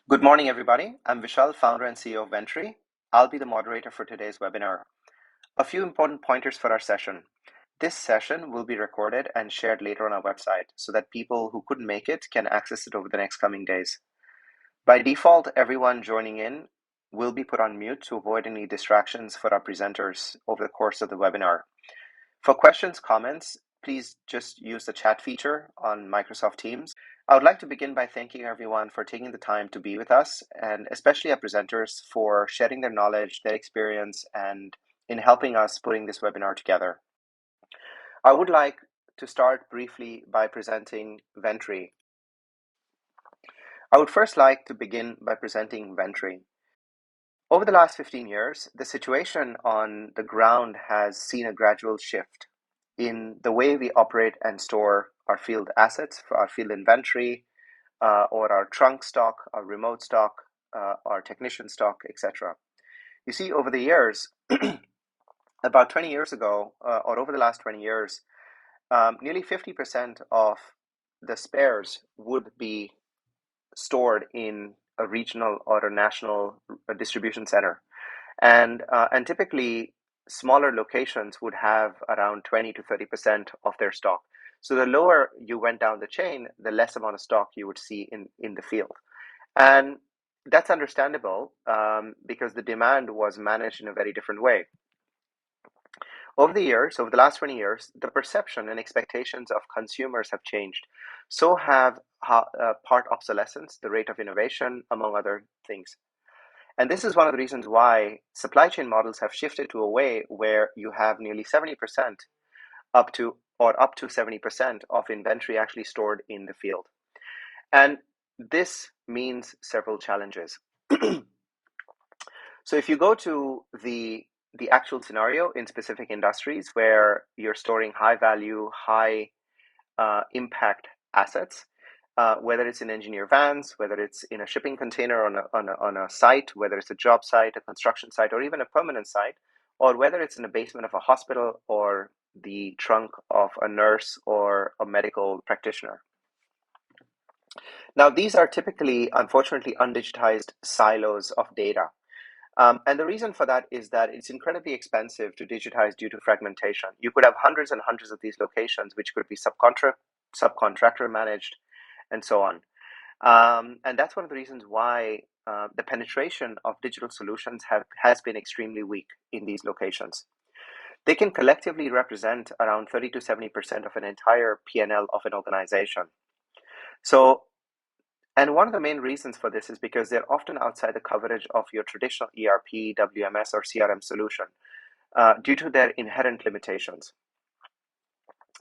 Good morning, everybody. I'm Vishal, founder and CEO of Ventry. I'll be the moderator for today's webinar. A few important pointers for our session. This session will be recorded and shared later on our website so that people who couldn't make it can access it over the next coming days. By default, everyone joining in will be put on mute to avoid any distractions for our presenters over the course of the webinar. For questions, comments, please just use the chat feature on Microsoft Teams. I would like to begin by thanking everyone for taking the time to be with us, and especially our presenters for sharing their knowledge, their experience, and in helping us putting this webinar together. I would like to start briefly by presenting Ventry. I would first like to begin by presenting Ventry. Over the last 15 years, the situation on the ground has seen a gradual shift in the way we operate and store our field assets, our field inventory, or our trunk stock, our remote stock, our technician stock, etc. You see, over the years, about 20 years ago, or over the last 20 years, nearly 50% of the spares would be stored in a regional or a national distribution center. And typically, smaller locations would have around 20 to 30% of their stock. So the lower you went down the chain, the less amount of stock you would see in the field. And that's understandable because the demand was managed in a very different way. Over the years, over the last 20 years, the perception and expectations of consumers have changed. So have part obsolescence, the rate of innovation, among other things. And this is one of the reasons why supply chain models have shifted to a way where you have nearly 70% up to 70% of inventory actually stored in the field. And this means several challenges. So if you go to the actual scenario in specific industries where you're storing high value, high impact assets, whether it's in engineer vans, whether it's in a shipping container on a site, whether it's a job site, a construction site, or even a permanent site, or whether it's in the basement of a hospital or the trunk of a nurse or a medical practitioner. Now, these are typically, unfortunately, undigitized silos of data. And the reason for that is that it's incredibly expensive to digitize due to fragmentation. You could have hundreds and hundreds of these locations, which could be subcontractor managed, and so on. And that's one of the reasons why the penetration of digital solutions has been extremely weak in these locations. They can collectively represent around 30 to 70% of an entire P&L of an organization. So, and one of the main reasons for this is because they're often outside the coverage of your traditional ERP, WMS, or CRM solution due to their inherent limitations.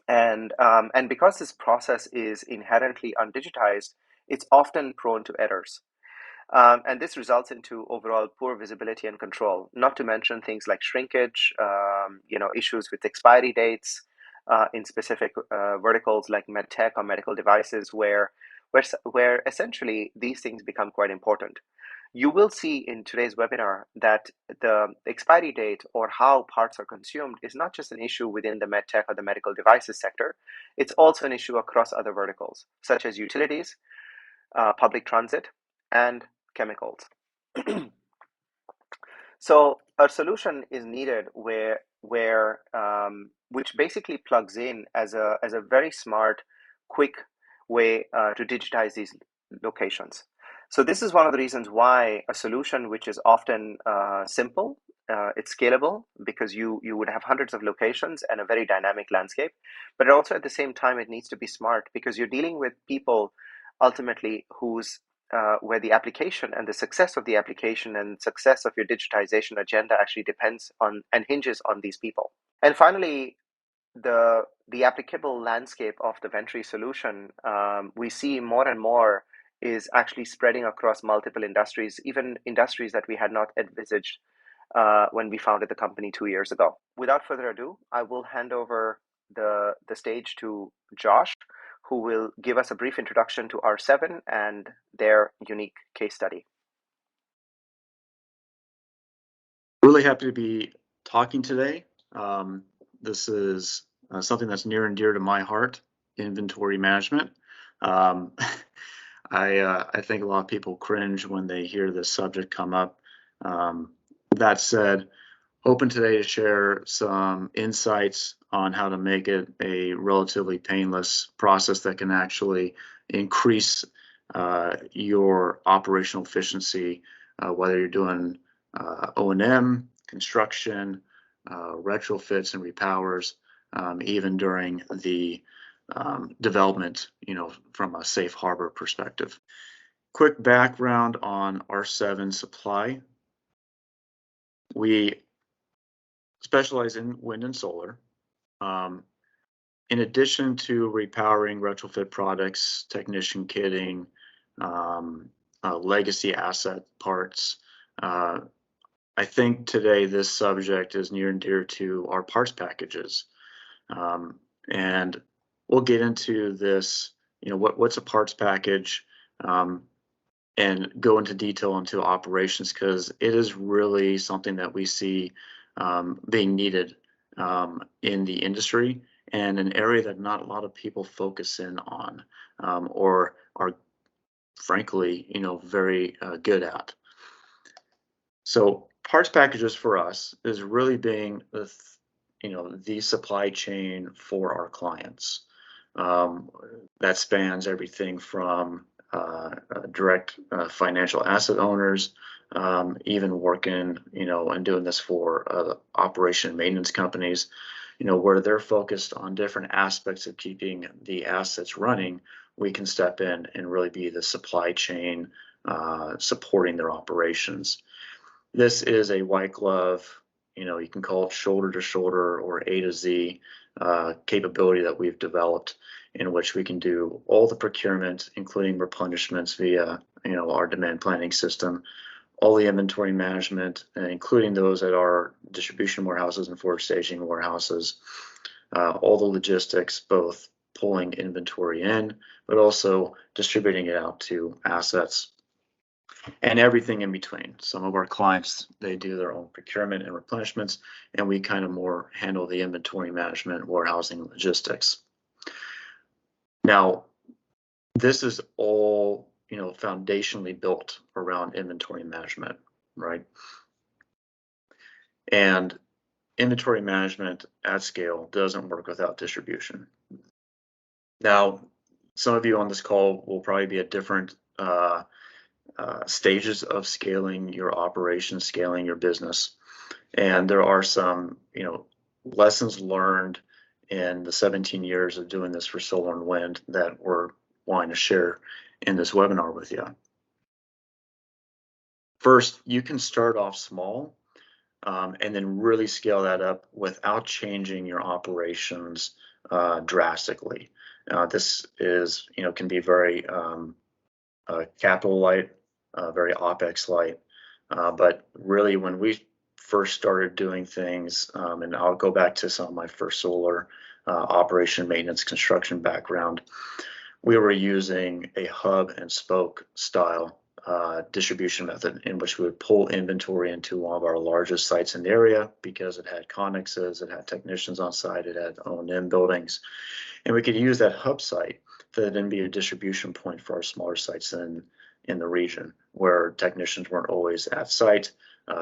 And because this process is inherently undigitized, it's often prone to errors. And this results into overall poor visibility and control, not to mention things like shrinkage, issues with expiry dates in specific verticals like medtech or medical devices where essentially these things become quite important. You will see in today's webinar that the expiry date or how parts are consumed is not just an issue within the medtech or the medical devices sector, it's also an issue across other verticals, such as utilities, public transit, and chemicals. So a solution is needed which basically plugs in as a very smart, quick way to digitize these locations. So this is one of the reasons why a solution which is often simple, it's scalable because you would have hundreds of locations and a very dynamic landscape, but also at the same time it needs to be smart because you're dealing with people ultimately where the application and the success of the application and success of your digitization agenda actually depends on and hinges on these people. And finally, the applicable landscape of the Ventry solution, we see more and more is actually spreading across multiple industries, even industries that we had not envisaged when we founded the company 2 years ago. Without further ado, I will hand over the stage to Josh, who will give us a brief introduction to R7 and their unique case study. Really happy to be talking today. This is something that's near and dear to my heart, inventory management. I think a lot of people cringe when they hear this subject come up. That said, hoping today to share some insights on how to make it a relatively painless process that can actually increase your operational efficiency, whether you're doing O&M, construction, retrofits and repowers, even during the development, from a safe harbor perspective. Quick background on R7 Supply. We specialize in wind and solar. In addition to repowering, retrofit products, technician kitting, legacy asset parts, I think today this subject is near and dear to our parts packages. And we'll get into this, what's a parts package, and go into detail into operations, because it is really something that we see being needed in the industry, and an area that not a lot of people focus in on, or are frankly, very good at. So parts packages for us is really being the supply chain for our clients. That spans everything from direct financial asset owners, even working, and doing this for operation and maintenance companies, where they're focused on different aspects of keeping the assets running. We can step in and really be the supply chain supporting their operations. This is a white glove, you can call it shoulder to shoulder or A to Z capability that we've developed, in which we can do all the procurement, including replenishments via, our demand planning system, all the inventory management, including those at our distribution warehouses and forward staging warehouses, all the logistics, both pulling inventory in, but also distributing it out to assets, and everything in between. Some of our clients, they do their own procurement and replenishments, and we kind of more handle the inventory management, warehousing, logistics. Now, this is all, foundationally built around inventory management, right? And inventory management at scale doesn't work without distribution. Now, some of you on this call will probably be at different stages of scaling your operation, scaling your business. And there are some, lessons learned in the 17 years of doing this for solar and wind that we're wanting to share in this webinar with you. First, you can start off small and then really scale that up without changing your operations drastically. This is, can be very capital light, very OpEx light. But really, when we first started doing things, and I'll go back to some of my first solar operation, maintenance, construction background, we were using a hub and spoke style distribution method, in which we would pull inventory into one of our largest sites in the area because it had connexes, it had technicians on site, it had O&M buildings, and we could use that hub site to then be a distribution point for our smaller sites in the region, where technicians weren't always at site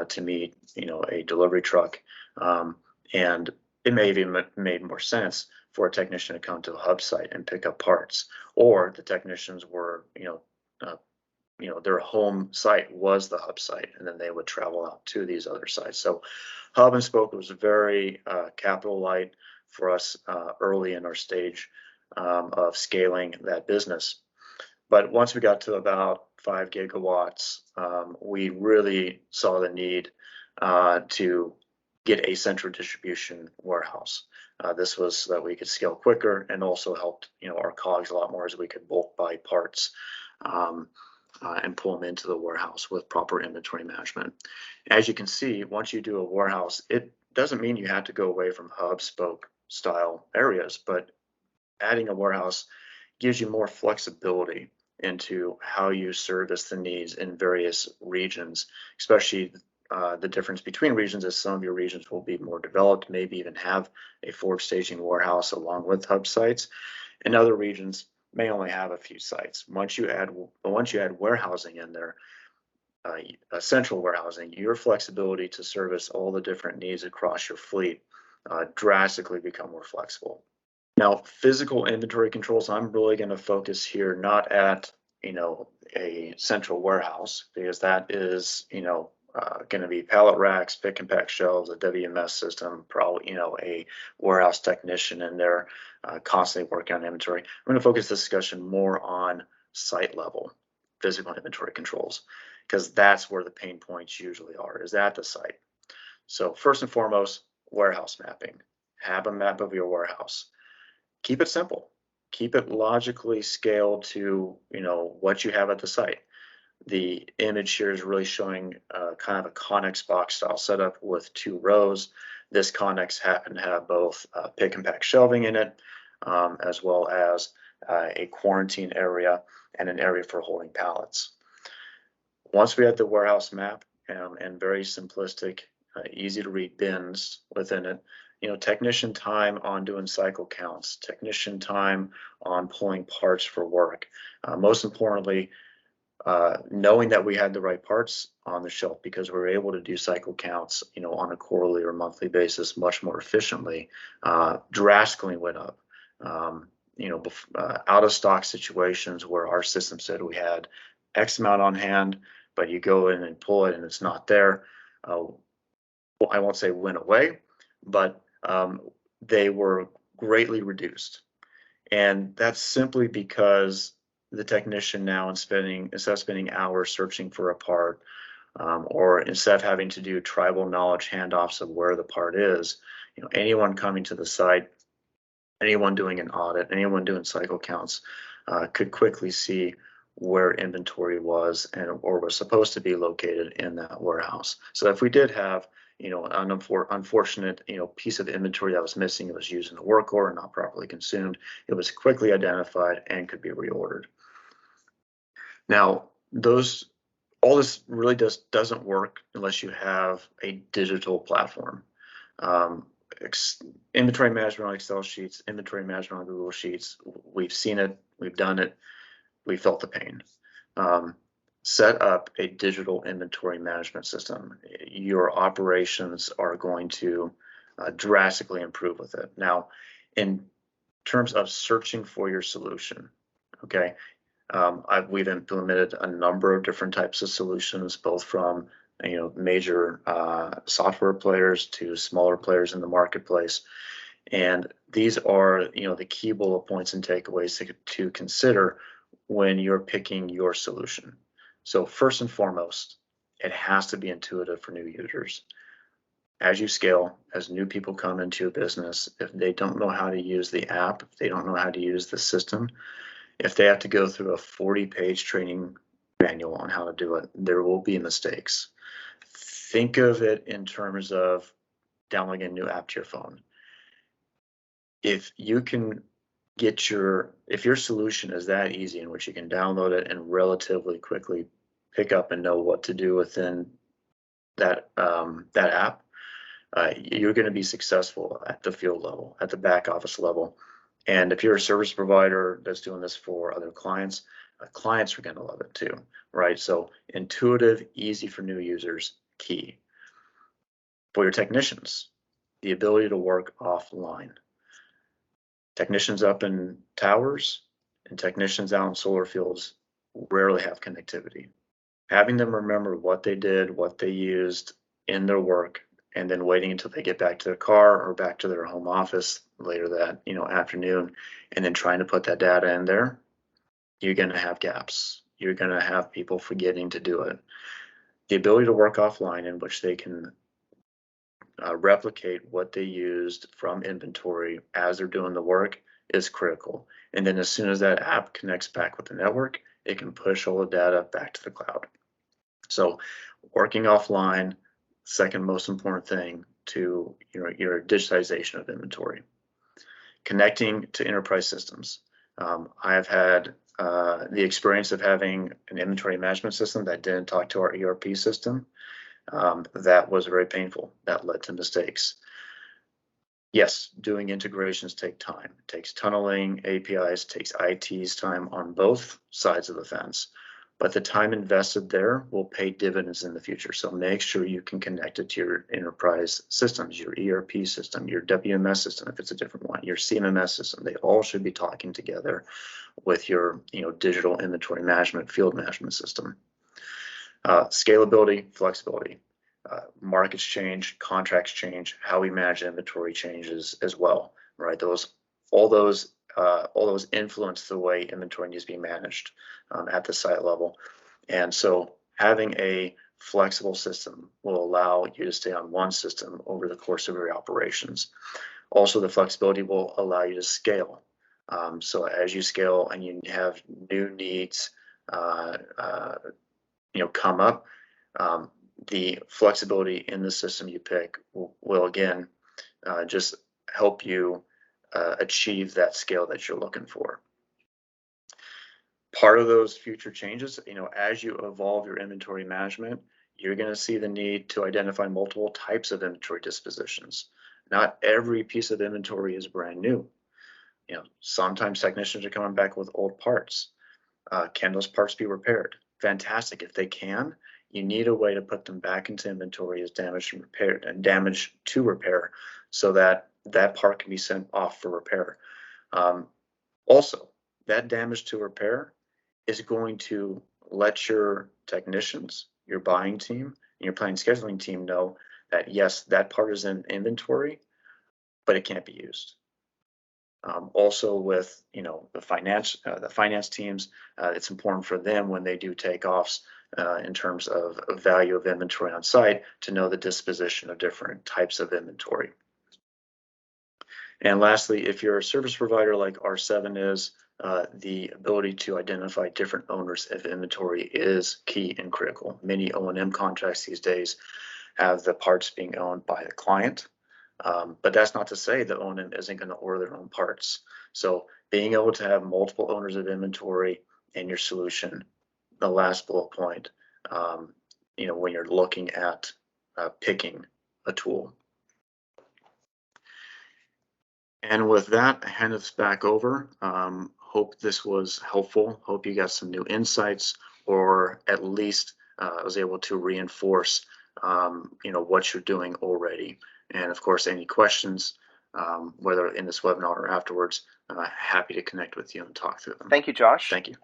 to meet, a delivery truck, and it may have even made more sense for a technician to come to a hub site and pick up parts, or the technicians were, their home site was the hub site, and then they would travel out to these other sites. So hub and spoke was very capital light for us early in our stage of scaling that business. But once we got to about 5 gigawatts, we really saw the need to get a central distribution warehouse. This was so that we could scale quicker, and also helped, our COGS a lot more, as we could bulk buy parts and pull them into the warehouse with proper inventory management. As you can see, once you do a warehouse, it doesn't mean you have to go away from hub spoke style areas, but adding a warehouse gives you more flexibility into how you service the needs in various regions, especially the difference between regions is some of your regions will be more developed, maybe even have a forward staging warehouse along with hub sites. In other regions, may only have a few sites. Once you add warehousing in there, central warehousing, your flexibility to service all the different needs across your fleet drastically become more flexible. Now, physical inventory controls, I'm really going to focus here not at, a central warehouse, because that is, going to be pallet racks, pick and pack shelves, a WMS system, probably, a warehouse technician in there constantly working on inventory. I'm going to focus this discussion more on site level physical inventory controls, because that's where the pain points usually are, is at the site. So first and foremost, warehouse mapping. Have a map of your warehouse. Keep it simple. Keep it logically scaled to, what you have at the site. The image here is really showing kind of a Connex box style setup with 2 rows. This Connex happened to have both pick and pack shelving in it, as well as a quarantine area and an area for holding pallets. Once we had the warehouse map and very simplistic, easy to read bins within it, technician time on doing cycle counts, technician time on pulling parts for work. Most importantly, knowing that we had the right parts on the shelf, because we were able to do cycle counts, on a quarterly or monthly basis much more efficiently, drastically went up. Out of stock situations where our system said we had X amount on hand, but you go in and pull it and it's not there. Well, I won't say went away, but they were greatly reduced. And that's simply because the technician now, instead of spending hours searching for a part, or instead of having to do tribal knowledge handoffs of where the part is, anyone coming to the site, anyone doing an audit, anyone doing cycle counts could quickly see where inventory was or was supposed to be located in that warehouse. So if we did have, an unfortunate, piece of inventory that was missing, it was used in a work order, not properly consumed, it was quickly identified and could be reordered. Now, all this really doesn't work unless you have a digital platform. Inventory management on Excel sheets, inventory management on Google Sheets. We've seen it, we've done it, we felt the pain. Set up a digital inventory management system. Your operations are going to drastically improve with it. Now, in terms of searching for your solution, okay, we've implemented a number of different types of solutions, both from major software players to smaller players in the marketplace. And these are the key bullet points and takeaways to consider when you're picking your solution. So first and foremost, it has to be intuitive for new users. As you scale, as new people come into your business, if they don't know how to use the app, if they don't know how to use the system, if they have to go through a 40-page training manual on how to do it, there will be mistakes. Think of it in terms of downloading a new app to your phone. If you can if your solution is that easy in which you can download it and relatively quickly pick up and know what to do within that app, you're going to be successful at the field level, at the back office level. And if you're a service provider that's doing this for other clients, clients are going to love it too, right? So intuitive, easy for new users, key. For your technicians, the ability to work offline. Technicians up in towers and technicians out in solar fields rarely have connectivity. Having them remember what they did, what they used in their work, and then waiting until they get back to their car or back to their home office later that afternoon, and then trying to put that data in there, you're going to have gaps. You're going to have people forgetting to do it. The ability to work offline in which they can replicate what they used from inventory as they're doing the work is critical. And then as soon as that app connects back with the network, it can push all the data back to the cloud. So working offline, second most important thing to your digitization of inventory. Connecting to enterprise systems. I have had the experience of having an inventory management system that didn't talk to our ERP system. That was very painful. That led to mistakes. Yes, doing integrations take time. It takes tunneling, APIs, takes IT's time on both sides of the fence. But the time invested there will pay dividends in the future. So make sure you can connect it to your enterprise systems, your ERP system, your WMS system, if it's a different one, your CMMS system. They all should be talking together with your digital inventory management, field management system. Scalability, flexibility. Markets change, contracts change, how we manage inventory changes as well, right? All those influence the way inventory needs to be managed at the site level. And so having a flexible system will allow you to stay on one system over the course of your operations. Also, the flexibility will allow you to scale. So as you scale and you have new needs come up, the flexibility in the system you pick will again just help you achieve that scale that you're looking for. Part of those future changes, as you evolve your inventory management, you're going to see the need to identify multiple types of inventory dispositions. Not every piece of inventory is brand new. Sometimes technicians are coming back with old parts. Can those parts be repaired? Fantastic. If they can, you need a way to put them back into inventory as damaged and repaired and damage to repair, so that that part can be sent off for repair. Also, that damage to repair is going to let your technicians, your buying team, and your planning scheduling team know that yes, that part is in inventory, but it can't be used. Also with the finance teams, it's important for them when they do takeoffs in terms of value of inventory on site to know the disposition of different types of inventory. And lastly, if you're a service provider like R7 is, the ability to identify different owners of inventory is key and critical. Many O&M contracts these days have the parts being owned by the client. But that's not to say that O&M isn't going to order their own parts. So being able to have multiple owners of inventory in your solution, the last bullet point, when you're looking at picking a tool. And with that, I hand this back over. Hope this was helpful. Hope you got some new insights, or at least I was able to reinforce what you're doing already. And of course, any questions, whether in this webinar or afterwards, happy to connect with you and talk through them. Thank you, Josh. Thank you.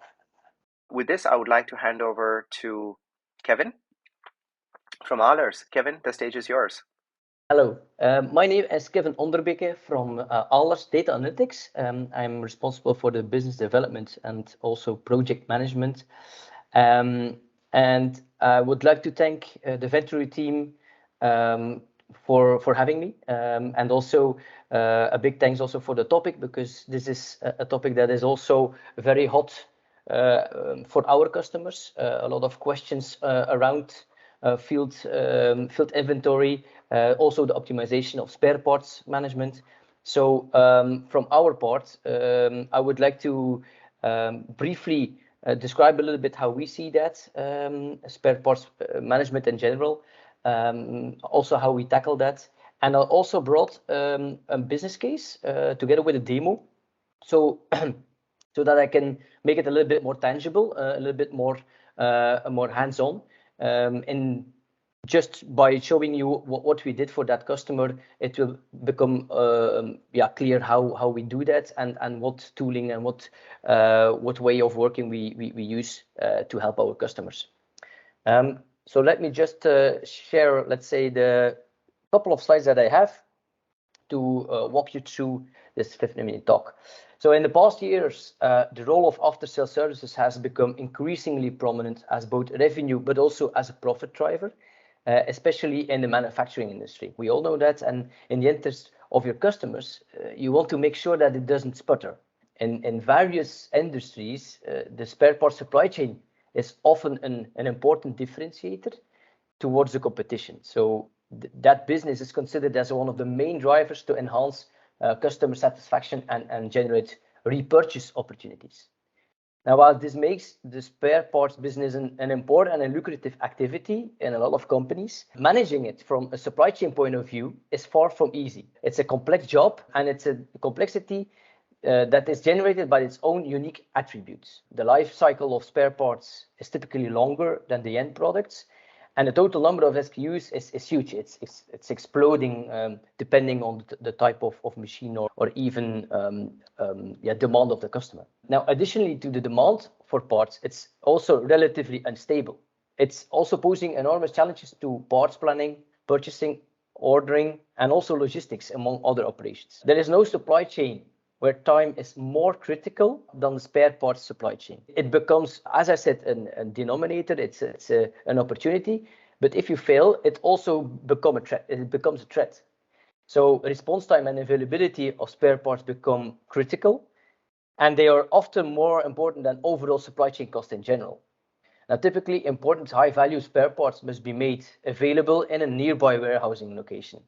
With this, I would like to hand over to Kevin from Ahlers. Kevin, the stage is yours. Hello, my name is Kevin Onderbeke from Ahlers Data Analytics. I'm responsible for the business development and also project management. And I would like to thank the Venturi team for having me, and also a big thanks also for the topic, because this is a topic that is also very hot for our customers. A lot of questions around field inventory, also the optimization of spare parts management. So from our part, I would like to briefly describe a little bit how we see that spare parts management in general, also how we tackle that. And I also brought a business case together with a demo, so so that I can make it a little bit more tangible, a little bit more hands-on. And just by showing you what we did for that customer, it will become clear how we do that, and what tooling and what way of working we use to help our customers. So let me just share, let's say, the couple of slides that I have to walk you through this 15-minute talk. So in the past years, the role of after-sales services has become increasingly prominent as both revenue, but also as a profit driver, especially in the manufacturing industry. We all know that, and in the interest of your customers, you want to make sure that it doesn't sputter. In various industries, the spare parts supply chain is often an important differentiator towards the competition. So that business is considered as one of the main drivers to enhance customer satisfaction and generate repurchase opportunities. Now, while this makes the spare parts business an important and lucrative activity in a lot of companies, managing it from a supply chain point of view is far from easy. It's a complex job, and it's a complexity that is generated by its own unique attributes. The life cycle of spare parts is typically longer than the end products, and the total number of SKUs is huge. It's exploding depending on the type of machine or even demand of the customer. Now, additionally to the demand for parts, it's also relatively unstable. It's also posing enormous challenges to parts planning, purchasing, ordering, and also logistics, among other operations. There is no supply chain where time is more critical than the spare parts supply chain. It becomes, as I said, a denominator. It's an opportunity, but if you fail, it also becomes a threat. So response time and availability of spare parts become critical, and they are often more important than overall supply chain cost in general. Now, typically, important high-value spare parts must be made available in a nearby warehousing location.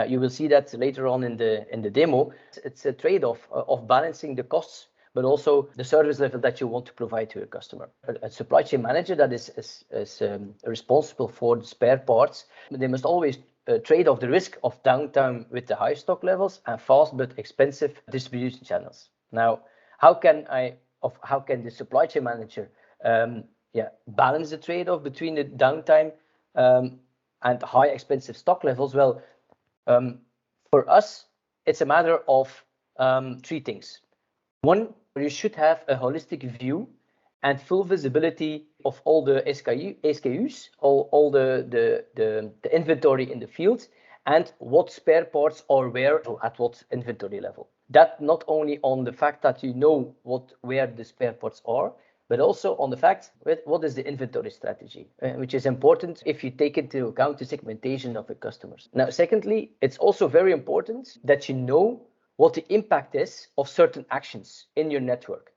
You will see that later on in the demo. It's a trade-off of balancing the costs, but also the service level that you want to provide to your customer. A supply chain manager that is responsible for the spare parts, they must always trade off the risk of downtime with the high stock levels and fast but expensive distribution channels. Now, how can the supply chain manager balance the trade-off between the downtime and high expensive stock levels? Well, for us, it's a matter of three things. One, you should have a holistic view and full visibility of all the SKUs, all the inventory in the field, and what spare parts are where at what inventory level. That not only on the fact that you know where the spare parts are, but also on the fact what is the inventory strategy, which is important if you take into account the segmentation of the customers. Now, secondly, it's also very important that you know what the impact is of certain actions in your network.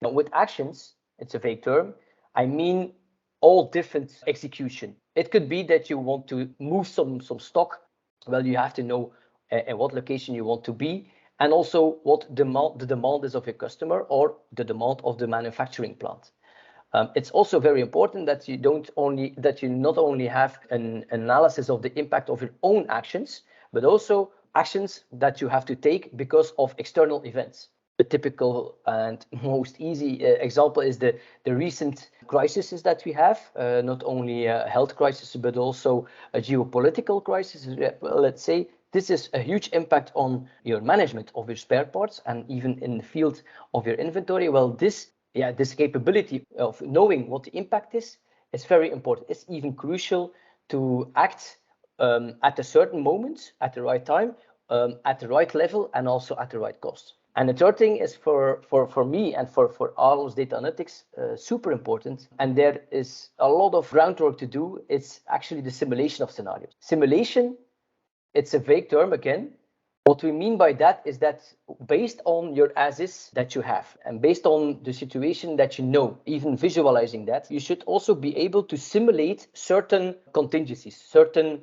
Now, with actions, it's a vague term, I mean all different execution. It could be that you want to move some stock. Well, you have to know at what location you want to be, and also what the demand is of your customer or the demand of the manufacturing plant. It's also very important that you not only have an analysis of the impact of your own actions, but also actions that you have to take because of external events. The typical and most easy example is the recent crises that we have, not only a health crisis, but also a geopolitical crisis. Let's say this is a huge impact on your management of your spare parts and even in the field of your inventory. Well, this capability of knowing what the impact is very important. It's even crucial to act at a certain moment, at the right time, at the right level, and also at the right cost. And the third thing is for me and for Arlos Data Analytics, super important. And there is a lot of groundwork to do. It's actually the simulation of scenarios. Simulation, it's a vague term again. What we mean by that is that based on your as-is that you have and based on the situation that you know, even visualizing that, you should also be able to simulate certain contingencies, certain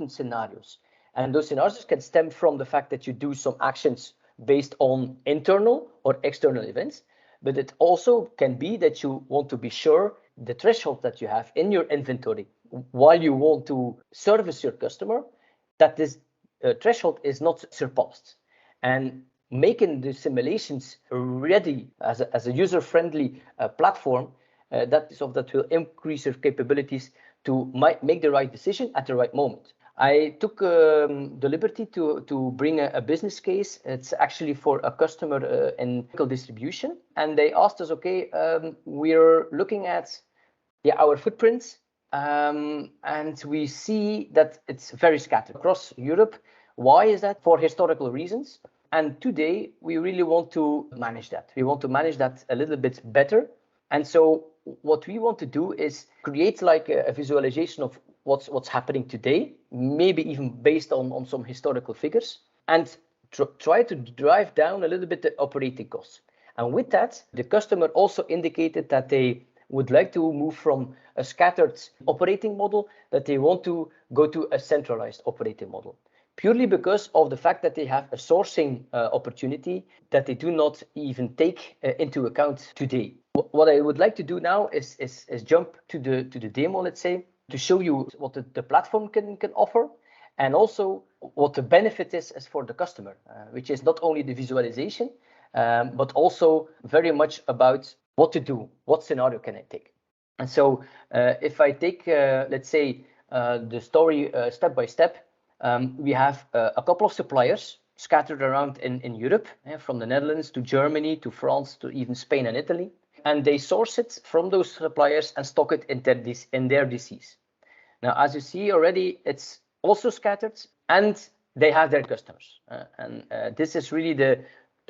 scenarios. And those scenarios can stem from the fact that you do some actions based on internal or external events, but it also can be that you want to be sure the threshold that you have in your inventory while you want to service your customer, that this threshold is not surpassed. And making the simulations ready as a user-friendly platform that will increase your capabilities to make the right decision at the right moment. I took the liberty to bring a business case. It's actually for a customer in distribution, and they asked us, okay, we're looking at our footprints, and we see that it's very scattered across Europe. Why is that? For historical reasons. And today we really want to manage that. We want to manage that a little bit better. And so what we want to do is create like a visualization of what's happening today, maybe even based on some historical figures, and try to drive down a little bit the operating costs. And with that, the customer also indicated that they would like to move from a scattered operating model, that they want to go to a centralized operating model. purely because of the fact that they have a sourcing opportunity that they do not even take into account today. What I would like to do now is jump to the demo, let's say, to show you what the platform can offer, and also what the benefit is for the customer, which is not only the visualization, but also very much about what to do, what scenario can I take. And so if I take, let's say, the story step by step, we have a couple of suppliers scattered around in Europe, from the Netherlands to Germany to France to even Spain and Italy. And they source it from those suppliers and stock it in their DCs. Now, as you see already, it's also scattered, and they have their customers. This is really the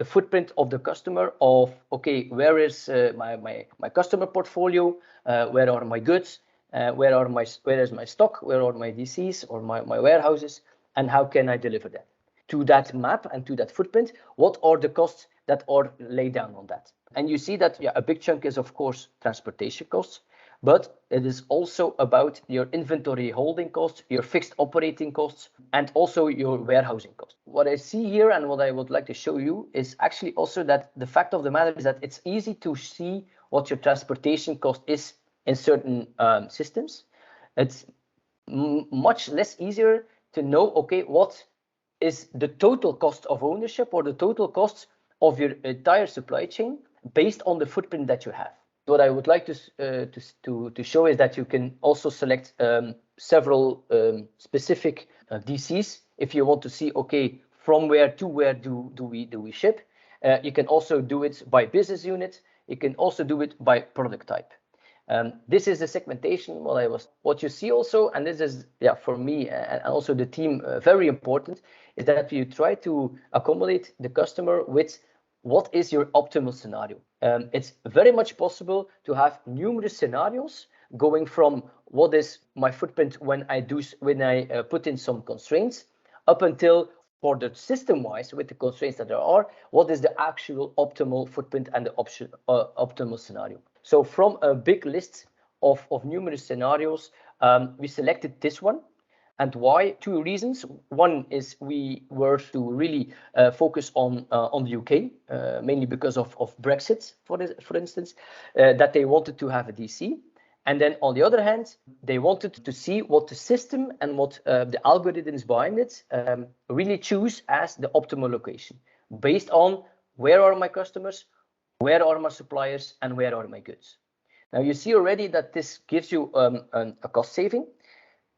footprint of the customer of, okay, where is my customer portfolio? Where are my goods? Where is my stock? Where are my DCs or my warehouses? And how can I deliver that? To that map and to that footprint, what are the costs that are laid down on that? And you see that a big chunk is, of course, transportation costs, but it is also about your inventory holding costs, your fixed operating costs, and also your warehousing costs. What I see here and what I would like to show you is actually also that the fact of the matter is that it's easy to see what your transportation cost is in certain systems. It's much less easier to know, okay, what is the total cost of ownership or the total cost of your entire supply chain based on the footprint that you have. What I would like to show is that you can also select several specific DCs if you want to see, okay, from where to where do we ship. You can also do it by business unit. You can also do it by product type. This is the segmentation. What you see also, and this is for me and also the team very important, is that you try to accommodate the customer with what is your optimal scenario. It's very much possible to have numerous scenarios going from what is my footprint when I put in some constraints up until, for the system-wise, with the constraints that there are, what is the actual optimal footprint and the optimal scenario. So from a big list of numerous scenarios, we selected this one. And why? Two reasons. One is we were to really focus on the UK, mainly because of Brexit, for instance, that they wanted to have a DC. And then on the other hand, they wanted to see what the system and what the algorithms behind it really choose as the optimal location, based on where are my customers, where are my suppliers, and where are my goods. Now you see already that this gives you a cost saving,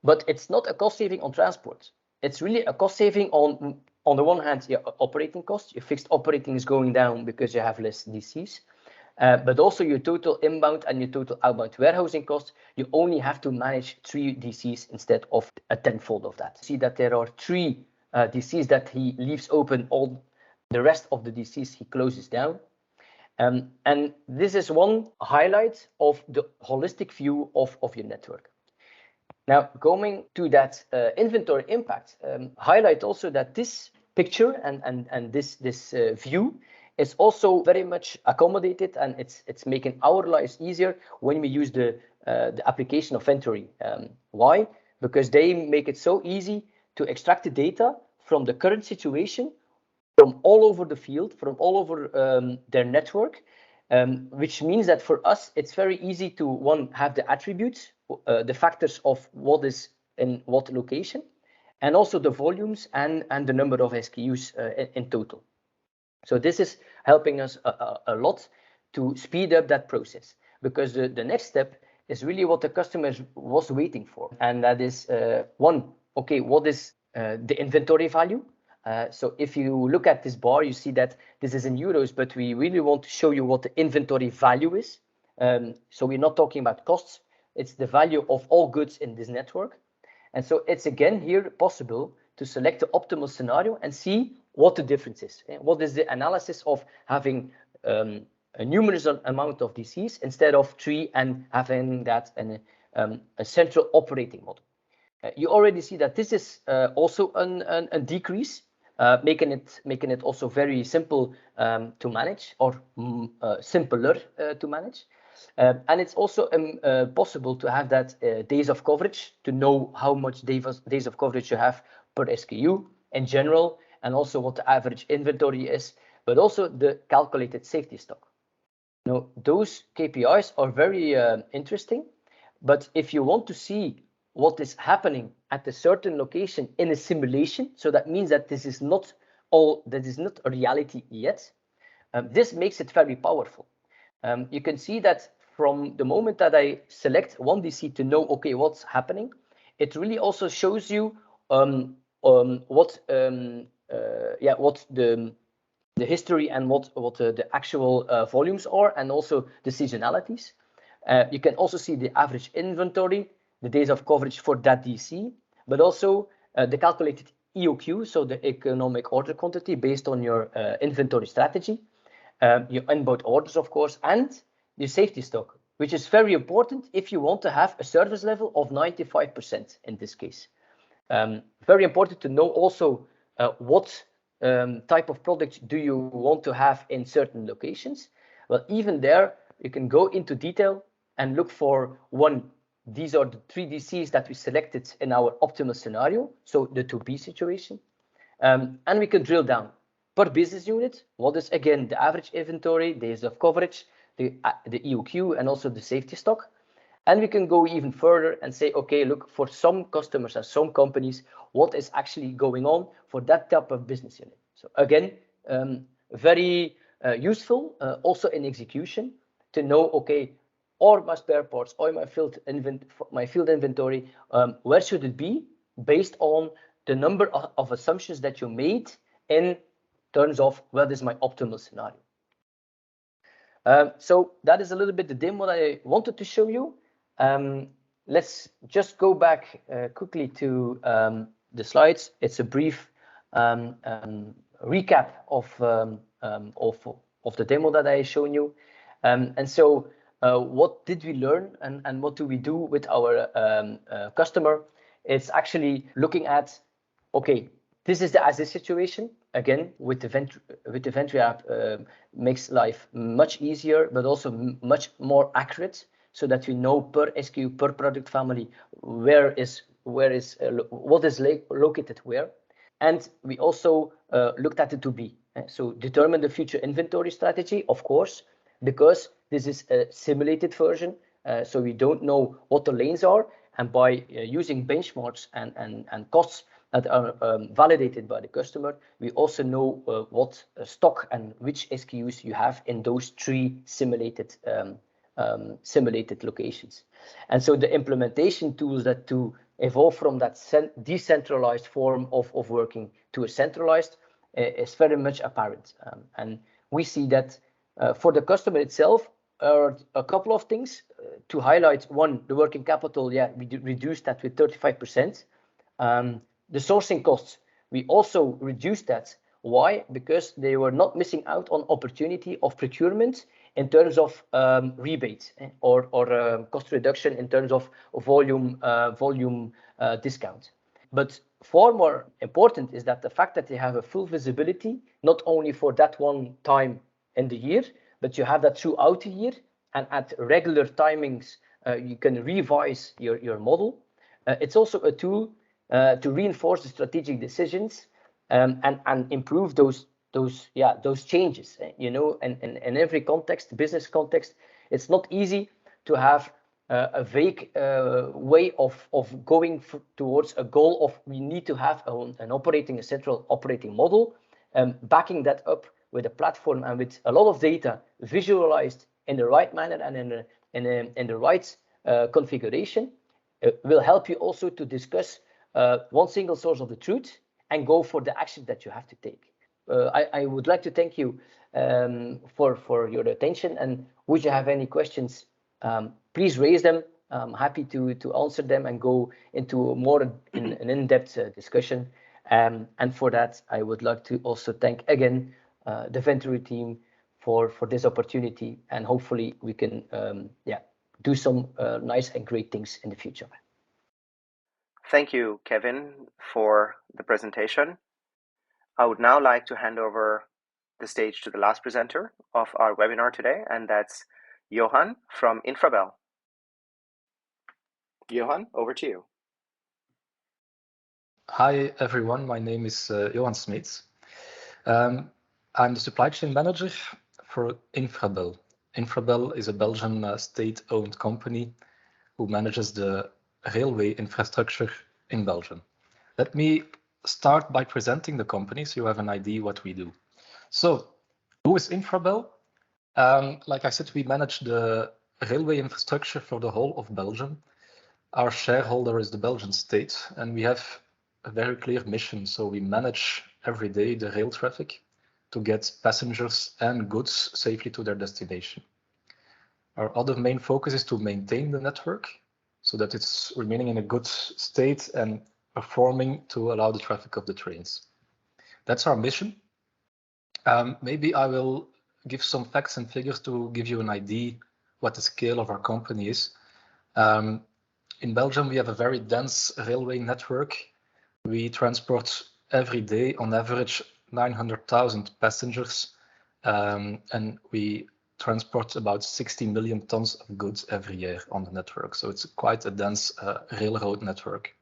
but it's not a cost saving on transport. It's really a cost saving on the one hand, your operating costs. Your fixed operating is going down because you have less DCs. But also your total inbound and your total outbound warehousing costs, you only have to manage 3 DCs instead of a tenfold of that. See that there are 3 DCs that he leaves open, all the rest of the DCs he closes down. And this is one highlight of the holistic view of your network. Now, going to that inventory impact, highlight also that this picture and this view is also very much accommodated, and it's making our lives easier when we use the application of Ventory. Why? Because they make it so easy to extract the data from the current situation, from all over the field, from all over their network, which means that for us, it's very easy to, one, have the attributes, the factors of what is in what location, and also the volumes and the number of SKUs in total. So this is helping us a lot to speed up that process, because the next step is really what the customer was waiting for. And that is, one, okay, what is the inventory value? So if you look at this bar, you see that this is in euros, but we really want to show you what the inventory value is. So we're not talking about costs. It's the value of all goods in this network. And so it's again here possible to select the optimal scenario and see what the difference is. What is the analysis of having a numerous amount of DCs instead of 3 and having that in a central operating model. You already see that this is also a decrease, making it also very simple to manage, or simpler to manage. And it's also possible to have that days of coverage, to know how much days of coverage you have per SKU. in general, and also what the average inventory is, but also the calculated safety stock. Now, those KPIs are very interesting, but if you want to see what is happening at a certain location in a simulation, so that means that this is not a reality yet, this makes it very powerful. You can see that from the moment that I select one DC to know, okay, what's happening, it really also shows you what the history and what the actual volumes are, and also the seasonalities. You can also see the average inventory, the days of coverage for that DC, but also the calculated EOQ, so the economic order quantity based on your inventory strategy, your inbound orders, of course, and your safety stock, which is very important if you want to have a service level of 95% in this case. Very important to know also what type of products do you want to have in certain locations. Well, even there, you can go into detail and look for one. These are the 3 DCs that we selected in our optimal scenario, so the 2B situation. And we can drill down per business unit. What is, again, the average inventory, days of coverage, the EOQ, and also the safety stock. And we can go even further and say, okay, look, for some customers and some companies, what is actually going on for that type of business unit. So again, very useful also in execution to know, okay, or my spare parts or my field inventory, where should it be based on the number of assumptions that you made in terms of what is my optimal scenario. So that is a little bit the demo that I wanted to show you. Let's just go back quickly to the slides. It's a brief recap of the demo that I shown you. And so what did we learn, and what do we do with our customer? It's actually looking at, okay, this is the as-is situation. Again, with the Ventry app, makes life much easier, but also much more accurate, so that we know per SKU, per product family, what is located where. And we also looked at the 2B. So determine the future inventory strategy, of course, because this is a simulated version. So we don't know what the lanes are. And by using benchmarks and costs that are validated by the customer, we also know what stock and which SKUs you have in those 3 simulated locations. And so the implementation tools that to evolve from that decentralized form of working to a centralized is very much apparent. And we see that for the customer itself, a couple of things to highlight. One, the working capital, we reduced that with 35%. The sourcing costs, we also reduced that. Why? Because they were not missing out on opportunity of procurement in terms of rebates or cost reduction in terms of volume discount. But far more important is that the fact that they have a full visibility, not only for that one time in the year, but you have that throughout the year, and at regular timings, you can revise your model. It's also a tool to reinforce the strategic decisions and improve those changes. You know, in every context, business context, it's not easy to have a vague way of going towards a goal of we need to have a central operating model, backing that up with a platform and with a lot of data visualized in the right manner and in the right configuration. It will help you also to discuss one single source of the truth and go for the action that you have to take. I would like to thank you for your attention, and would you have any questions, please raise them. I'm happy to answer them and go into more an in-depth discussion. And for that, I would like to also thank again the Ventry team for this opportunity, and hopefully we can do some nice and great things in the future. Thank you, Kevin, for the presentation. I would now like to hand over the stage to the last presenter of our webinar today, and that's Johan from Infrabel. Johan, over to you. Hi, everyone. My name is Johan Smeets. I'm the supply chain manager for Infrabel. Infrabel is a Belgian state-owned company who manages the railway infrastructure in Belgium. Let me start by presenting the company so you have an idea what we do. So, who is Infrabel? Like I said, we manage the railway infrastructure for the whole of Belgium. Our shareholder is the Belgian state, and we have a very clear mission. So we manage every day the rail traffic to get passengers and goods safely to their destination. Our other main focus is to maintain the network so that it's remaining in a good state and performing to allow the traffic of the trains. That's our mission. Maybe I will give some facts and figures to give you an idea what the scale of our company is. In Belgium, we have a very dense railway network. We transport every day, on average, 900,000 passengers, and we transport about 60 million tons of goods every year on the network. So it's quite a dense railroad network.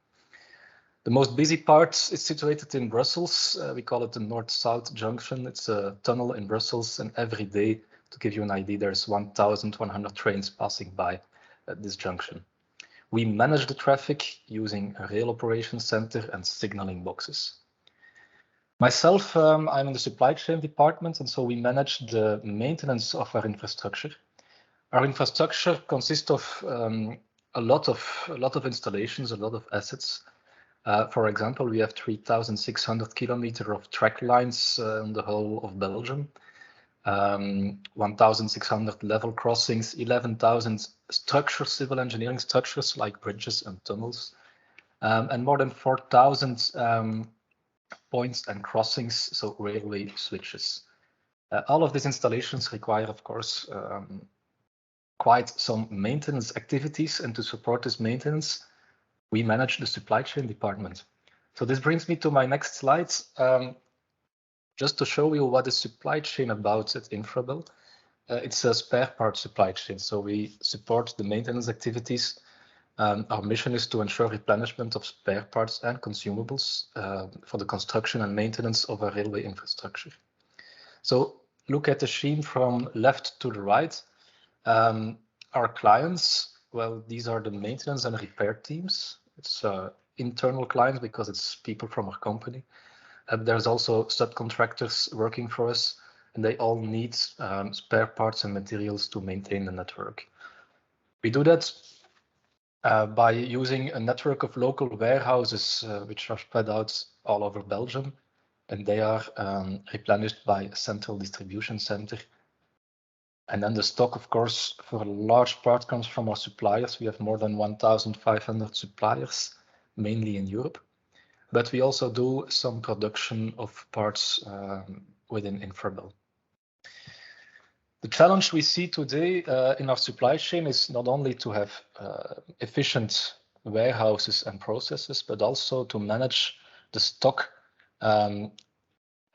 The most busy part is situated in Brussels. We call it the North-South junction. It's a tunnel in Brussels, and every day, to give you an idea, there's 1,100 trains passing by this junction. We manage the traffic using a rail operations center and signaling boxes. Myself, I'm in the supply chain department, and so we manage the maintenance of our infrastructure. Our infrastructure consists of a lot of installations, a lot of assets. For example, we have 3,600 kilometers of track lines in the whole of Belgium. 1,600 level crossings, 11,000 structures, civil engineering structures like bridges and tunnels, and more than 4,000 points and crossings, so railway switches. All of these installations require, of course, quite some maintenance activities, and to support this maintenance, we manage the supply chain department. So this brings me to my next slide. Just to show you what is supply chain about at Infrabel. It's a spare part supply chain, so we support the maintenance activities. Our mission is to ensure replenishment of spare parts and consumables for the construction and maintenance of our railway infrastructure. So look at the scheme from left to the right. Our clients, well, these are the maintenance and repair teams. It's internal clients because it's people from our company. There's also subcontractors working for us, and they all need spare parts and materials to maintain the network. We do that by using a network of local warehouses, which are spread out all over Belgium, and they are replenished by a central distribution center. And then the stock, of course, for a large part comes from our suppliers. We have more than 1,500 suppliers, mainly in Europe. But we also do some production of parts within Infrabel. The challenge we see today in our supply chain is not only to have efficient warehouses and processes, but also to manage the stock at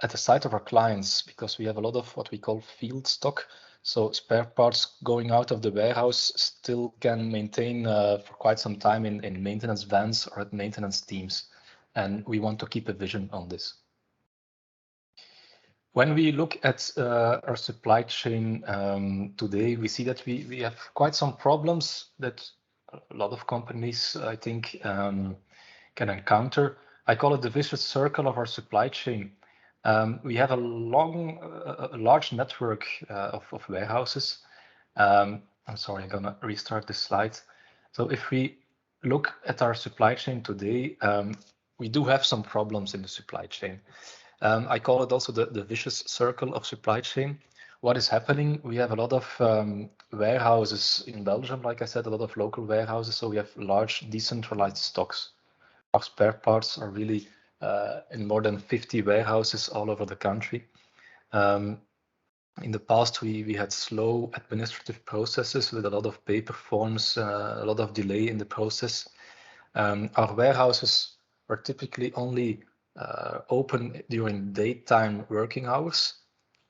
the site of our clients, because we have a lot of what we call field stock. So spare parts going out of the warehouse still can maintain for quite some time in maintenance vans or at maintenance teams. And we want to keep a vision on this. When we look at our supply chain today, we see that we have quite some problems that a lot of companies, I think, can encounter. I call it the vicious circle of our supply chain. We have a large network of warehouses. I'm sorry, I'm gonna restart this slide. So if we look at our supply chain today, we do have some problems in the supply chain. I call it also the vicious circle of supply chain. What is happening? We have a lot of warehouses in Belgium, like I said, a lot of local warehouses. So we have large decentralized stocks. Our spare parts are really in more than 50 warehouses all over the country. In the past, we had slow administrative processes with a lot of paper forms, a lot of delay in the process. Our warehouses are typically only open during daytime working hours,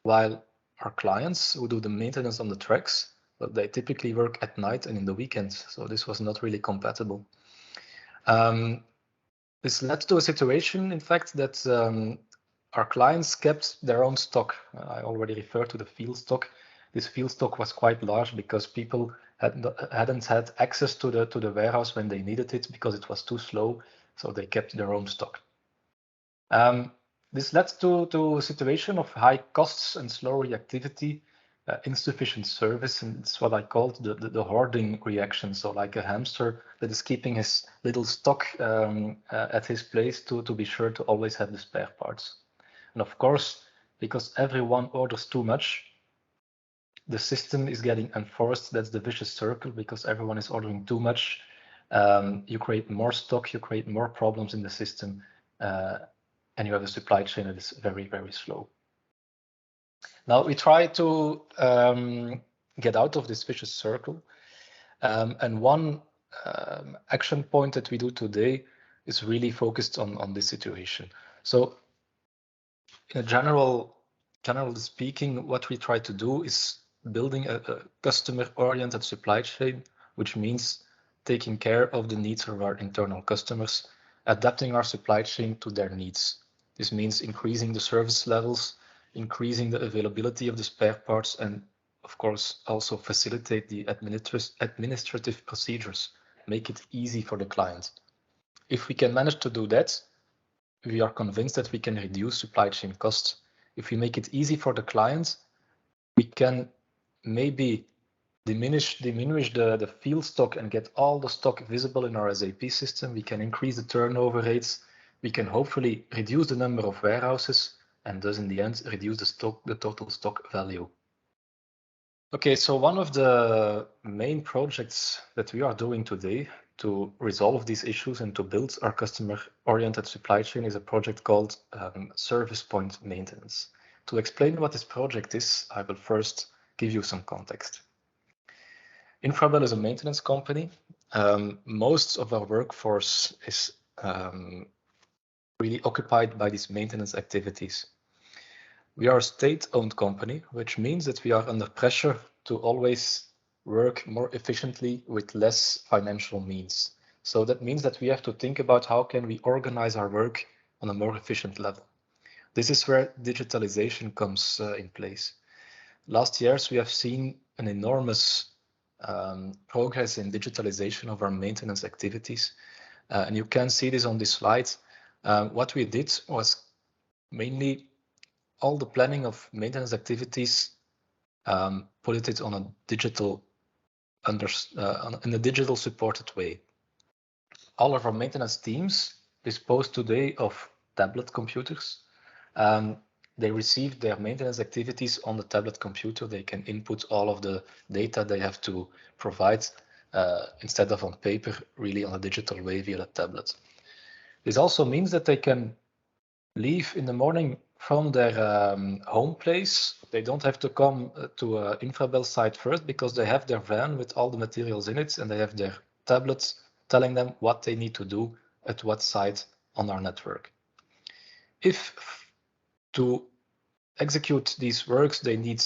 while our clients who do the maintenance on the tracks, but they typically work at night and in the weekends. So this was not really compatible. This led to a situation, in fact, that our clients kept their own stock. I already referred to the field stock. This field stock was quite large because people hadn't had access to the warehouse when they needed it because it was too slow, so they kept their own stock. This led to a situation of high costs and slow reactivity, insufficient service, and it's what I called the hoarding reaction. So like a hamster that is keeping his little stock at his place to be sure to always have the spare parts. And of course, because everyone orders too much, the system is getting enforced. That's the vicious circle, because everyone is ordering too much. You create more stock, you create more problems in the system, and you have a supply chain that is very, very slow. Now we try to get out of this vicious circle. And one action point that we do today is really focused on this situation. So in a general speaking, what we try to do is building a customer-oriented supply chain, which means taking care of the needs of our internal customers, adapting our supply chain to their needs. This means increasing the service levels, increasing the availability of the spare parts, and of course also facilitate the administrative procedures, make it easy for the client. If we can manage to do that, we are convinced that we can reduce supply chain costs. If we make it easy for the client, we can maybe diminish the field stock and get all the stock visible in our SAP system. We can increase the turnover rates. We can hopefully reduce the number of warehouses and thus in the end reduce the total stock value. Okay, so one of the main projects that we are doing today to resolve these issues and to build our customer-oriented supply chain is a project called service point maintenance. To explain what this project is, I will first give you some context. Infrabel is a maintenance company. Most of our workforce is really occupied by these maintenance activities. We are a state-owned company, which means that we are under pressure to always work more efficiently with less financial means. So that means that we have to think about how can we organize our work on a more efficient level. This is where digitalization comes in place. Last years, we have seen an enormous progress in digitalization of our maintenance activities. And you can see this on this slide. What we did was mainly all the planning of maintenance activities, put it on a digital in a digital supported way. All of our maintenance teams dispose today of tablet computers. They receive their maintenance activities on the tablet computer. They can input all of the data they have to provide instead of on paper, really on a digital way via the tablet. This also means that they can leave in the morning from their home place. They don't have to come to an Infrabel site first because they have their van with all the materials in it and they have their tablets telling them what they need to do at what site on our network. If to execute these works they need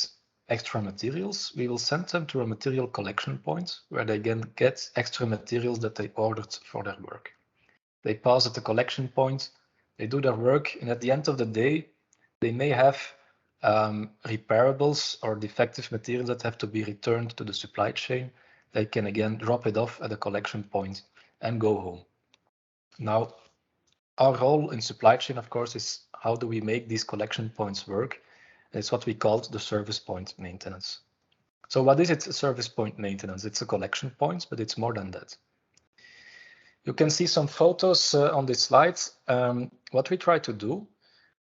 extra materials, we will send them to a material collection point where they can get extra materials that they ordered for their work. They pass at the collection point, they do their work, and at the end of the day, they may have repairables or defective materials that have to be returned to the supply chain. They can again drop it off at a collection point and go home. Now, our role in supply chain, of course, is how do we make these collection points work? It's what we call the service point maintenance. So what is it, service point maintenance? It's a collection point, but it's more than that. You can see some photos on this slide. What we try to do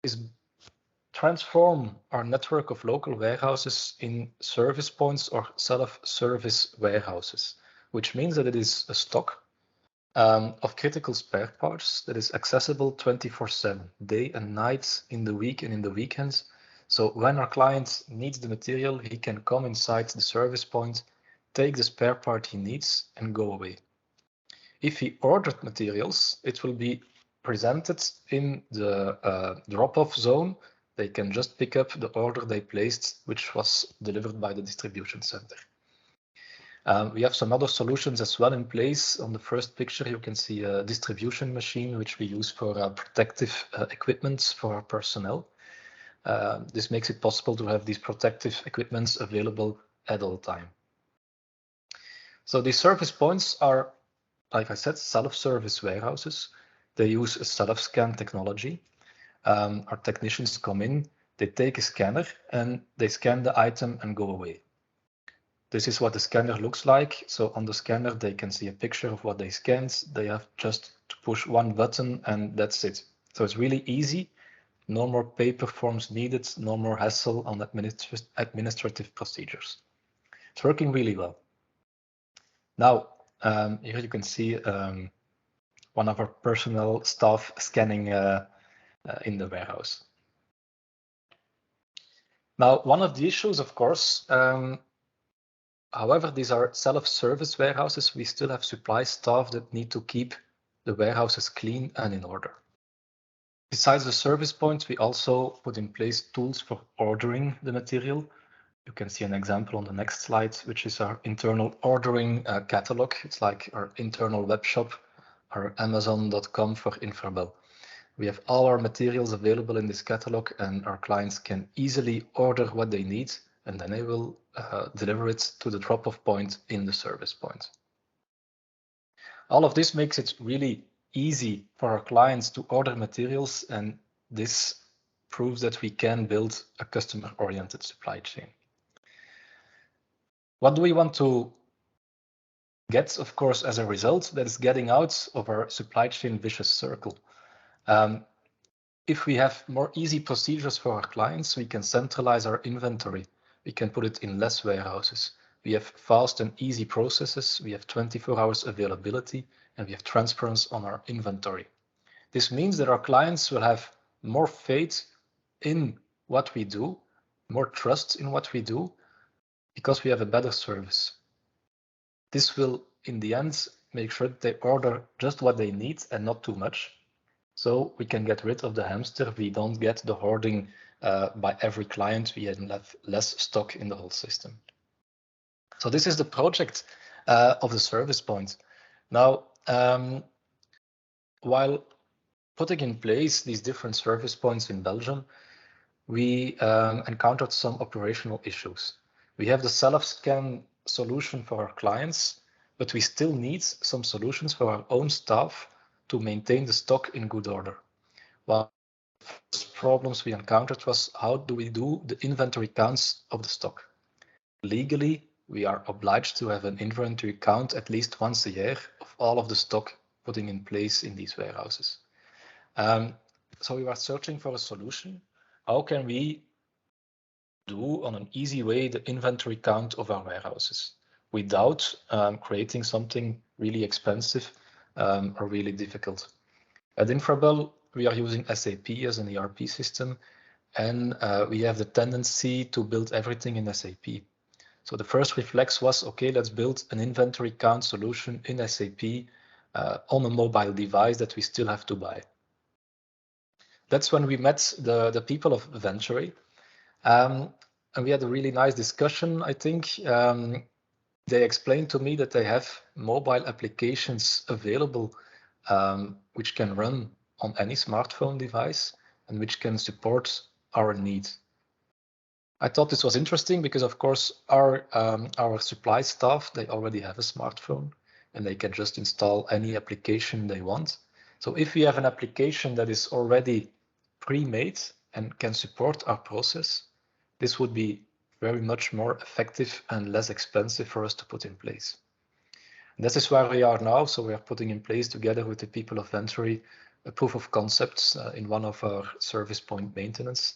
is transform our network of local warehouses in service points or self-service warehouses, which means that it is a stock of critical spare parts that is accessible 24/7, day and night, in the week and in the weekends. So when our client needs the material, he can come inside the service point, take the spare part he needs and go away. If he ordered materials, it will be presented in the drop-off zone. They can just pick up the order they placed, which was delivered by the distribution center. We have some other solutions as well in place. On the first picture, you can see a distribution machine, which we use for protective equipment for our personnel. This makes it possible to have these protective equipments available at all time. So these service points are, like I said, self-service warehouses. They use a self-scan technology. Our technicians come in, they take a scanner and they scan the item and go away. This is what the scanner looks like. So on the scanner, they can see a picture of what they scanned. They have just to push one button and that's it. So it's really easy. No more paper forms needed, no more hassle on administrative procedures. It's working really well. Now, here you can see one of our personnel staff scanning in the warehouse. Now, one of the issues, of course, however, these are self-service warehouses, we still have supply staff that need to keep the warehouses clean and in order. Besides the service points, we also put in place tools for ordering the material. You can see an example on the next slide, which is our internal ordering catalog. It's like our internal web shop, our Amazon.com for Infrabel. We have all our materials available in this catalog and our clients can easily order what they need and then they will deliver it to the drop-off point in the service point. All of this makes it really easy for our clients to order materials, and this proves that we can build a customer-oriented supply chain. What do we want to get, of course, as a result? That is getting out of our supply chain vicious circle. If we have more easy procedures for our clients, we can centralize our inventory. We can put it in less warehouses. We have fast and easy processes. We have 24 hours availability, and we have transparency on our inventory. This means that our clients will have more faith in what we do, more trust in what we do, because we have a better service. This will, in the end, make sure that they order just what they need and not too much. So we can get rid of the hamster. We don't get the hoarding by every client. We have less stock in the whole system. So this is the project of the service point. Now, while putting in place these different service points in Belgium, we encountered some operational issues. We have the self-scan solution for our clients, but we still need some solutions for our own staff to maintain the stock in good order. One of the first problems we encountered was how do we do the inventory counts of the stock? Legally, we are obliged to have an inventory count at least once a year of all of the stock putting in place in these warehouses. So we were searching for a solution. How can we do on an easy way the inventory count of our warehouses without creating something really expensive or really difficult? At Infrabel, we are using SAP as an ERP system, and we have the tendency to build everything in SAP. So the first reflex was, okay, let's build an inventory count solution in SAP on a mobile device that we still have to buy. That's when we met the people of Venture, and we had a really nice discussion, I think. They explained to me that they have mobile applications available which can run on any smartphone device and which can support our needs. I thought this was interesting because, of course, our supply staff, they already have a smartphone and they can just install any application they want. So if we have an application that is already pre-made and can support our process, this would be very much more effective and less expensive for us to put in place. And this is where we are now. So we are putting in place together with the people of Venture a proof of concepts in one of our service point maintenance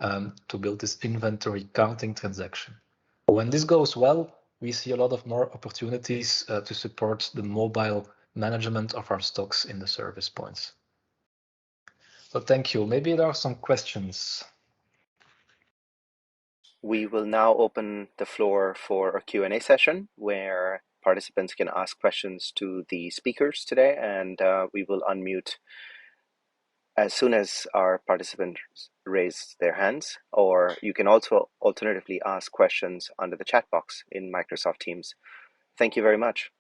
to build this inventory counting transaction. When this goes well, we see a lot of more opportunities to support the mobile management of our stocks in the service points. So thank you. Maybe there are some questions. We will now open the floor for a Q&A session where participants can ask questions to the speakers today, and we will unmute as soon as our participants raise their hands, or you can also alternatively ask questions under the chat box in Microsoft Teams. Thank you very much.